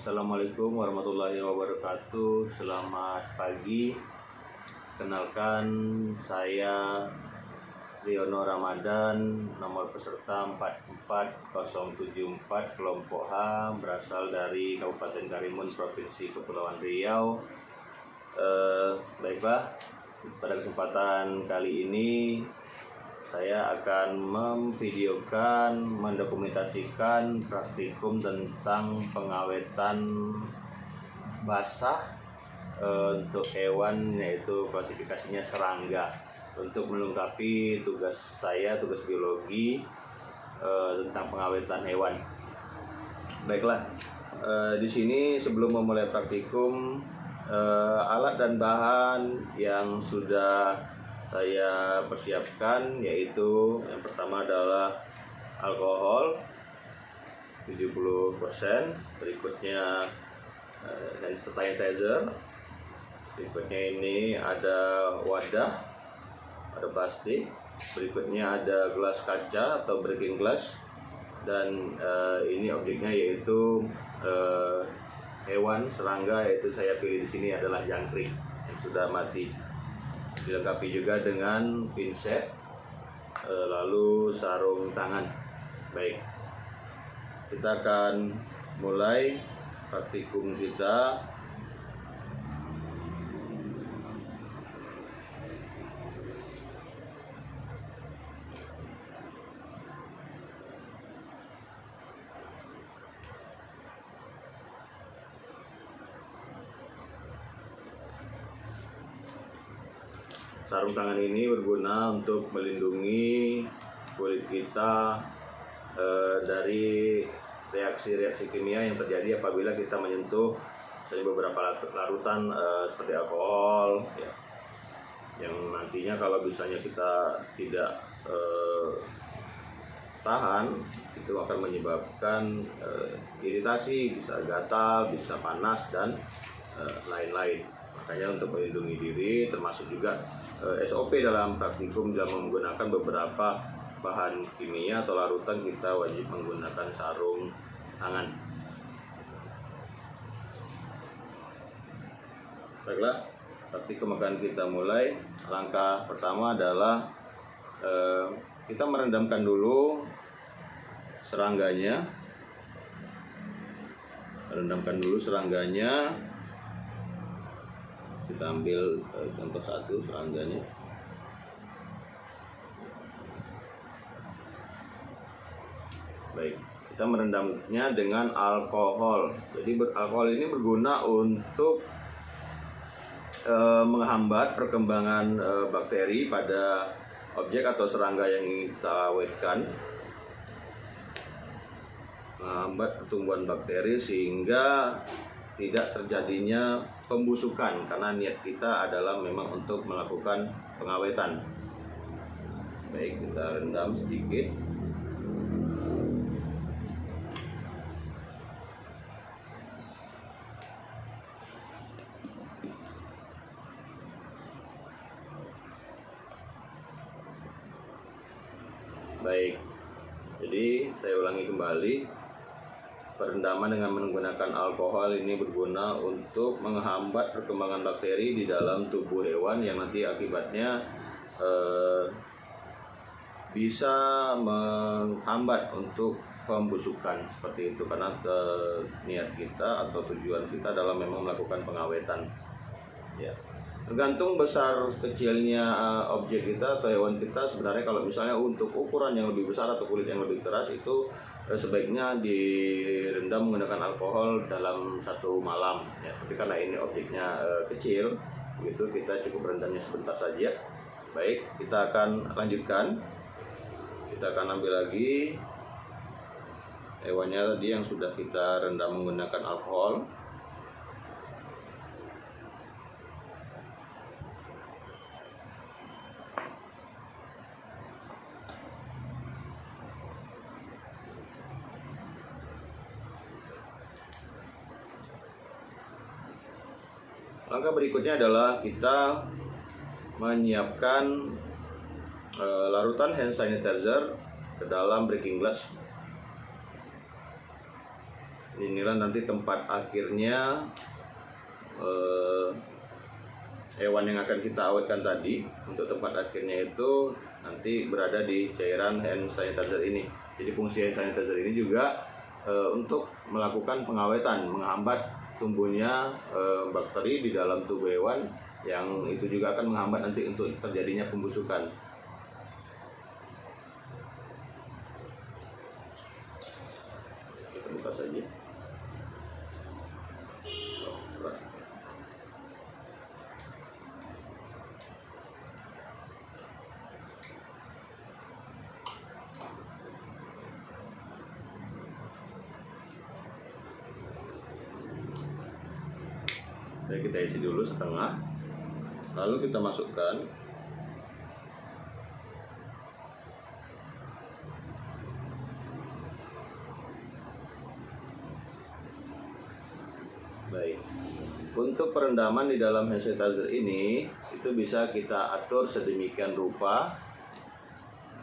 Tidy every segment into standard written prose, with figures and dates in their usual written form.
Assalamualaikum warahmatullahi wabarakatuh. Selamat pagi. Kenalkan, saya Riono Ramadan, nomor peserta 44074, kelompok H, berasal dari Kabupaten Karimun, Provinsi Kepulauan Riau. Baiklah, pada kesempatan kali ini saya akan memvideokan, mendokumentasikan praktikum tentang pengawetan basah untuk hewan, yaitu klasifikasinya serangga, untuk melengkapi tugas saya, tugas biologi tentang pengawetan hewan. Baiklah, di sini sebelum memulai praktikum, alat dan bahan yang sudah saya persiapkan, yaitu yang pertama adalah alkohol 70%, berikutnya hand sanitizer, berikutnya ini ada wadah, ada plastik, berikutnya ada gelas kaca atau breaking glass, dan ini objeknya yaitu hewan serangga, yaitu saya pilih di sini adalah jangkrik yang sudah mati. Dilengkapi juga dengan pinset, lalu sarung tangan. Baik, kita akan mulai praktikum kita. Sarung tangan ini berguna untuk melindungi kulit kita dari reaksi-reaksi kimia yang terjadi apabila kita menyentuh beberapa larutan seperti alkohol, ya, yang nantinya kalau misalnya kita tidak tahan, itu akan menyebabkan iritasi, bisa gatal, bisa panas, dan lain-lain. Makanya untuk melindungi diri, termasuk juga SOP dalam praktikum dalam menggunakan beberapa bahan kimia atau larutan, kita wajib menggunakan sarung tangan. Baiklah, praktikum akan kita mulai. Langkah pertama adalah kita merendamkan dulu serangganya. Rendamkan dulu serangganya. Kita ambil contoh satu serangganya. Baik, kita merendamnya dengan alkohol. Jadi alkohol ini berguna untuk menghambat perkembangan bakteri pada objek atau serangga yang ingin kita awetkan, menghambat pertumbuhan bakteri sehingga tidak terjadinya pembusukan, karena niat kita adalah memang untuk melakukan pengawetan. Baik, kita rendam sedikit. Baik, jadi saya ulangi kembali. Perendaman dengan menggunakan alkohol ini berguna untuk menghambat perkembangan bakteri di dalam tubuh hewan yang nanti akibatnya bisa menghambat untuk pembusukan seperti itu, karena niat kita atau tujuan kita adalah memang melakukan pengawetan. Ya, tergantung besar kecilnya objek kita atau hewan kita. Sebenarnya kalau misalnya untuk ukuran yang lebih besar atau kulit yang lebih keras, itu sebaiknya direndam menggunakan alkohol dalam satu malam, ya. Tapi karena ini objeknya kecil, begitu, kita cukup rendamnya sebentar saja. Baik, kita akan lanjutkan. Kita akan ambil lagi hewannya tadi yang sudah kita rendam menggunakan alkohol. Langkah berikutnya adalah kita menyiapkan larutan hand sanitizer ke dalam breaking glass. inilah nanti tempat akhirnya hewan yang akan kita awetkan tadi. Untuk tempat akhirnya itu nanti berada di cairan hand sanitizer ini. Jadi fungsi hand sanitizer ini juga untuk melakukan pengawetan, menghambat tumbuhnya bakteri di dalam tubuh hewan, yang itu juga akan menghambat nanti untuk terjadinya pembusukan. Kita buka saja. Jadi kita isi dulu setengah, lalu kita masukkan. Baik, untuk perendaman di dalam hand sanitizer ini itu bisa kita atur sedemikian rupa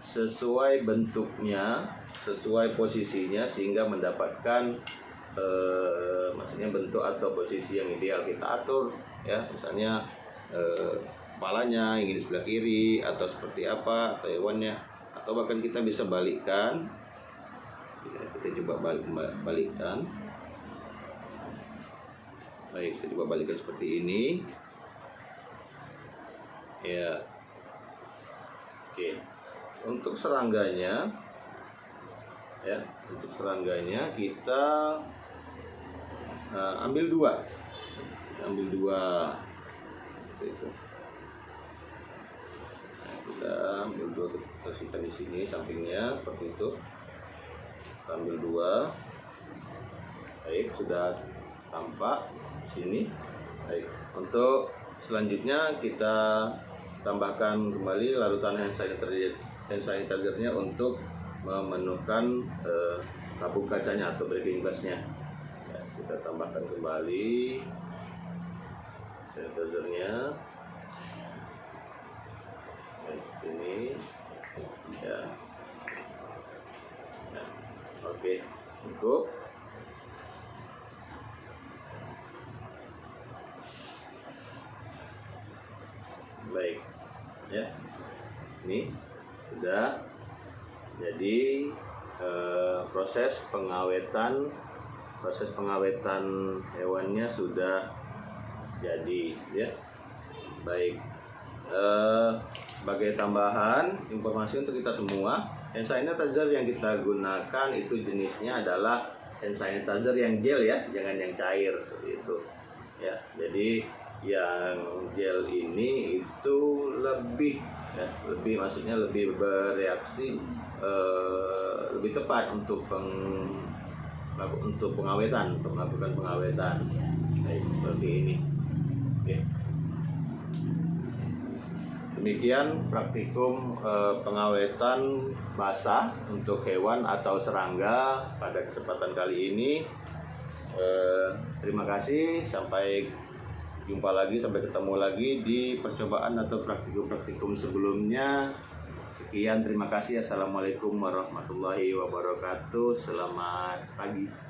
sesuai bentuknya, sesuai posisinya, sehingga mendapatkan maksudnya bentuk atau posisi yang ideal. Kita atur ya, misalnya kepalanya ingin di sebelah kiri atau seperti apa, atau hewannya, atau bahkan kita bisa balikkan. Kita coba balikkan. Baik, kita coba balikkan seperti ini ya. Oke, untuk serangganya ya, untuk serangganya kita ambil dua itu. Kita ambil dua, kita simpan di sini sampingnya seperti itu. Kita ambil dua. Baik, sudah tampak sini. Baik, untuk selanjutnya kita tambahkan kembali larutan hand sanitizer-nya untuk memenuhkan tabung kacanya atau breaking glass-nya. Ya, kita tambahkan kembali sanitizer-nya. Ini ya. Nah, oke, cukup. Baik ya, ini sudah jadi proses pengawetan hewannya sudah jadi ya. Baik, sebagai tambahan informasi untuk kita semua, hand sanitizer yang kita gunakan itu jenisnya adalah hand sanitizer yang gel ya, jangan yang cair seperti itu ya. Jadi yang gel ini itu lebih ya, maksudnya lebih bereaksi, lebih tepat untuk pengawetan, untuk melakukan pengawetan. Baik, seperti ini. Oke. Demikian praktikum pengawetan basah untuk hewan atau serangga pada kesempatan kali ini. Terima kasih, sampai jumpa lagi, sampai ketemu lagi di percobaan atau praktikum sebelumnya. Sekian, terima kasih. Assalamualaikum warahmatullahi wabarakatuh. Selamat pagi.